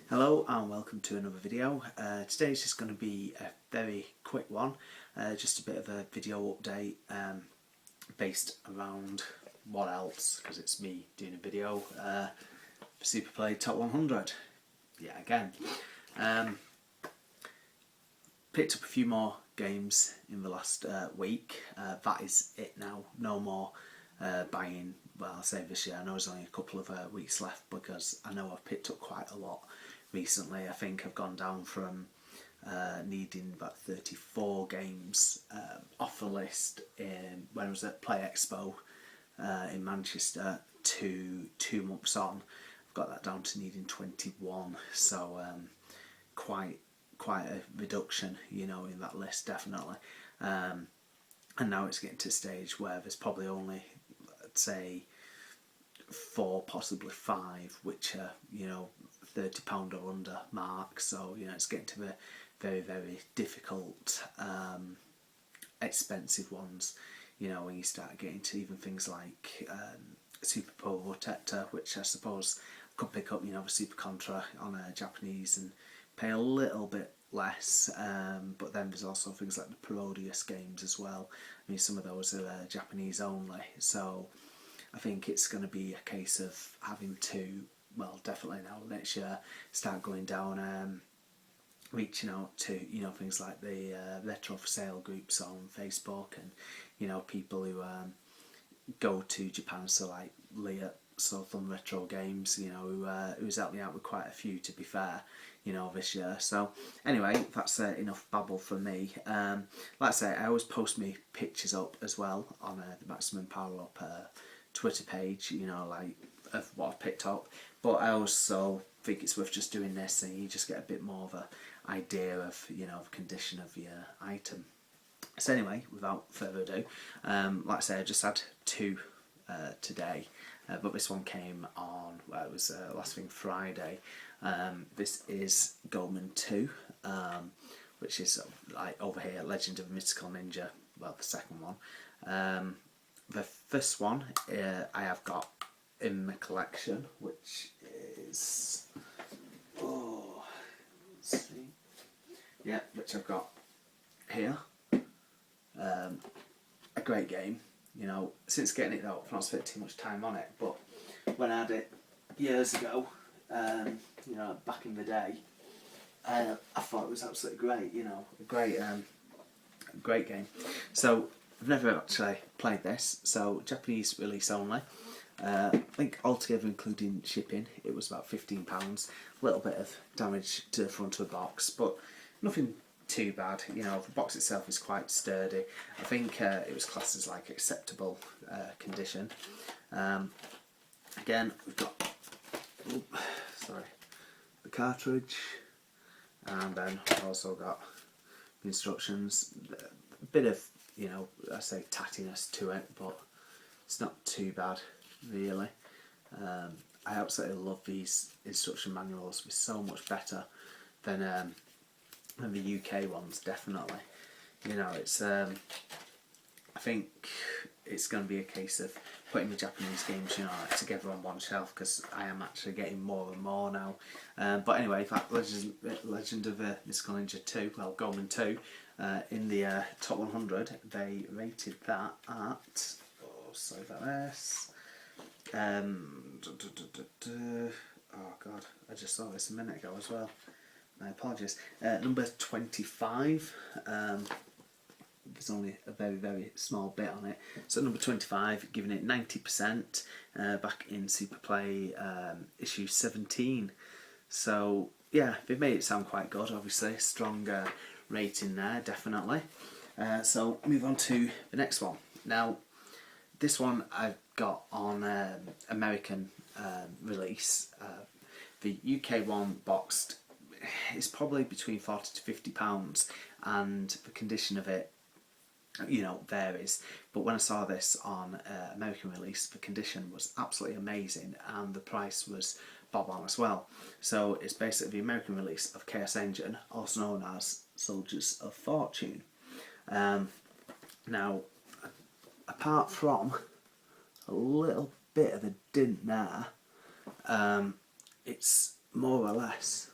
Hello and welcome to another video. Today's just going to be a very quick one, just a bit of a video update based around what else, because it's me doing a video for Superplay Top 100. Yeah, again. Picked up a few more games in the last week. That is it now. No more buying. Well, I'll say this year. I know there's only a couple of weeks left because I know I've picked up quite a lot recently. I think I've gone down from needing about 34 games off the list when I was at Play Expo in Manchester to 2 months on. I've got that down to needing 21, so quite a reduction, you know, in that list, definitely. And now it's getting to a stage where there's probably only, I'd say, 4, possibly 5, which are, you know, £30 or under mark. So, you know, it's getting to the very, very difficult, expensive ones, you know, when you start getting to even things like Super Pro Protector, which I suppose I could pick up, you know, the Super Contra on a Japanese and pay a little bit less, but then there's also things like the Parodius games as well. I mean, some of those are Japanese only, so I think it's going to be a case of having to, well, definitely now next year, start going down, reaching out to, you know, things like the retro for sale groups on Facebook, and, you know, people who go to Japan, so like Leah Southern Retro Games, you know, who's helped me out with quite a few, to be fair, you know, this year. So anyway, that's enough babble from me. Like I say, I always post me pictures up as well on the Maximum Power Up Twitter page, you know, like of what I've picked up, but I also think it's worth just doing this, and you just get a bit more of a idea of, you know, the condition of your item. So anyway, without further ado, like I say, I just had 2 today, but this one came on, well, it was last thing Friday. This is Goldman 2, which is like over here, Legend of Mythical Ninja, well, the second one. The first one I have got in my collection, which is, let's see, yeah, which I've got here. A great game, you know. Since getting it though, I've not spent too much time on it, but when I had it years ago, you know, back in the day, I thought it was absolutely great, you know, a great game. So I've never actually played this, so Japanese release only. I think altogether, including shipping, it was about £15. A little bit of damage to the front of the box, but nothing too bad. You know, the box itself is quite sturdy. I think it was classed as like acceptable condition. Again, we've got the cartridge, and then we've also got the instructions. A bit of, you know, I say tattiness to it, but it's not too bad, really. I absolutely love these instruction manuals. They're so much better than the UK ones, definitely. You know, it's I think it's going to be a case of putting the Japanese games, you know, like, together on one shelf, because I am actually getting more and more now. But anyway, that Legend of Mythical Ninja 2, well, Goldman 2, in the Top 100, they rated that at, sorry about this, oh god, I just saw this a minute ago as well. My apologies. Number 25. There's only a very, very small bit on it. So number 25, giving it 90% back in Superplay issue 17. So yeah, they've made it sound quite good. Obviously, stronger rating there, definitely. So move on to the next one. Now, this one I've got on American release. The UK one boxed is probably between £40 to £50, and the condition of it, you know, varies. But when I saw this on American release, the condition was absolutely amazing, and the price was bob on as well. So it's basically the American release of Chaos Engine, also known as Soldiers of Fortune. Now, apart from a little bit of a dint there, it's more or less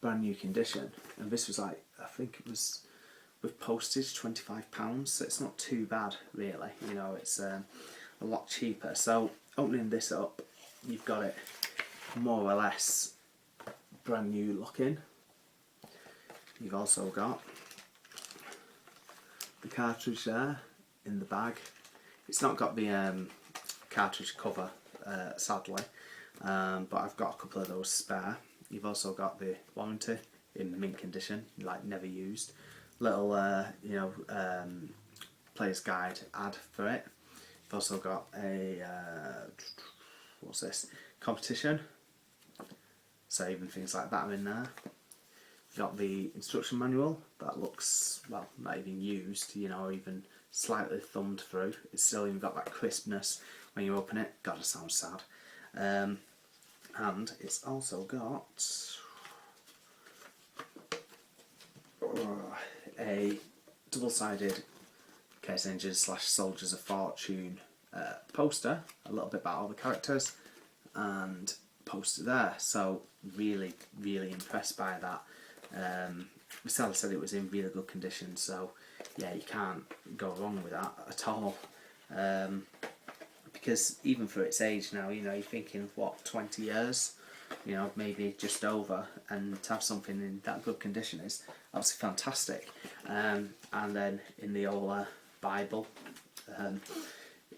brand new condition, and this was like, I think it was with postage £25, so it's not too bad really, you know, it's a lot cheaper. So opening this up, you've got it more or less brand new looking. You've also got the cartridge there in the bag. It's not got the cartridge cover, sadly, but I've got a couple of those spare. You've also got the warranty in mint condition, like never used. Little, you know, player's guide ad for it. You've also got a, what's this, competition. So even things like that are in there. You've got the instruction manual that looks, well, not even used, you know, even slightly thumbed through. It's still even got that crispness when you open it. God, it sounds sad. And it's also got a double-sided Case Engine / Soldiers of Fortune poster, a little bit about all the characters, and poster there. So really, really impressed by that. The seller said it was in really good condition, so yeah, you can't go wrong with that at all. Because even for its age now, you know, you're thinking, what, 20 years, you know, maybe just over, and to have something in that good condition is absolutely fantastic. And then in the old Bible,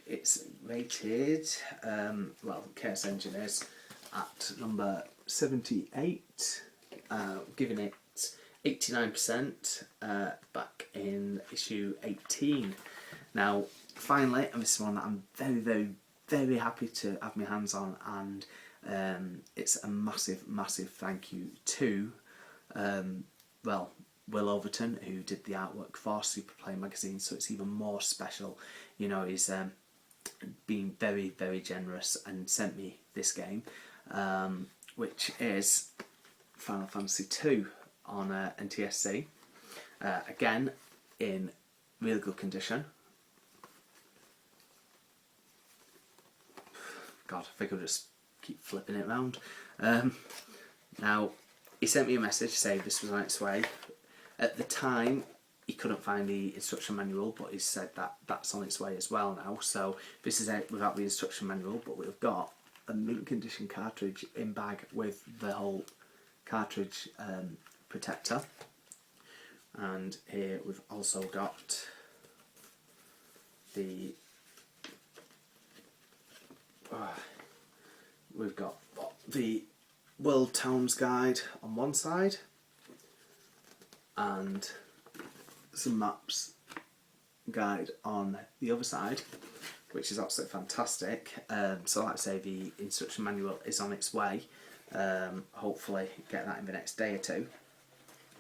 it's rated, well, Case Engine is at number 78, giving it 89% back in issue 18. Now, finally, and this is one that I'm very, very, very happy to have my hands on, and it's a massive, massive thank you to, well, Will Overton, who did the artwork for Superplay magazine, so it's even more special. You know, he's been very, very generous and sent me this game, which is Final Fantasy II on NTSC, again in really good condition. God, I think I'll just keep flipping it around. Now, he sent me a message saying this was on its way. At the time, he couldn't find the instruction manual, but he said that that's on its way as well now. So this is out without the instruction manual, but we've got a mint condition cartridge in bag with the whole cartridge protector. And here we've also got the we've got the World Towns Guide on one side and some maps guide on the other side, which is absolutely fantastic. So like I say, the instruction manual is on its way. Hopefully get that in the next day or two.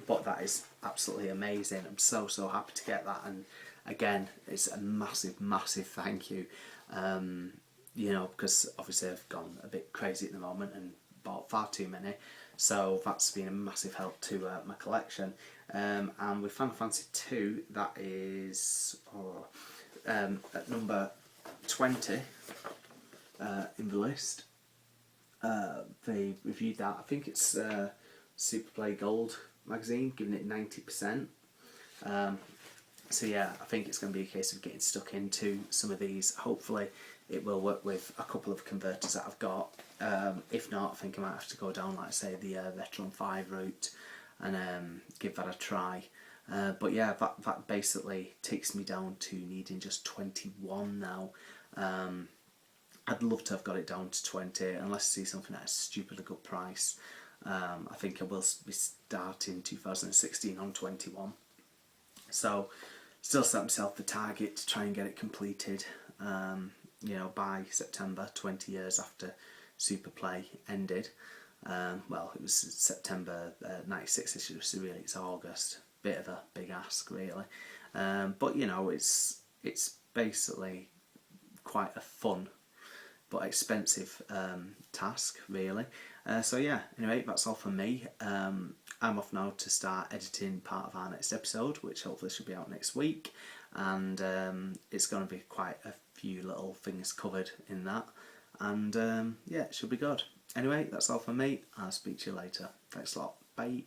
But that is absolutely amazing. I'm so, so happy to get that, and again, it's a massive, massive thank you. You know, because obviously I've gone a bit crazy at the moment and bought far too many, so that's been a massive help to my collection. And with Final Fantasy II, that is at number 20 in the list. They reviewed that. I think it's Superplay Gold magazine, giving it 90%. So yeah, I think it's going to be a case of getting stuck into some of these. Hopefully it will work with a couple of converters that I've got. If not, I think I might have to go down, like I say, the Veteran 5 route and give that a try. But yeah, that basically takes me down to needing just 21 now. I'd love to have got it down to 20, unless I see something at a stupidly good price. I think I will be starting 2016 on 21. So, still set myself the target to try and get it completed, you know, by September, 20 years after Superplay ended. Well, it was September 96, so really it's August. Bit of a big ask, really. But, you know, it's basically quite a fun but expensive task, really. So yeah, anyway, that's all from me. I'm off now to start editing part of our next episode, which hopefully should be out next week, and it's going to be quite a few little things covered in that, and yeah, it should be good. Anyway, that's all from me. I'll speak to you later. Thanks a lot. Bye.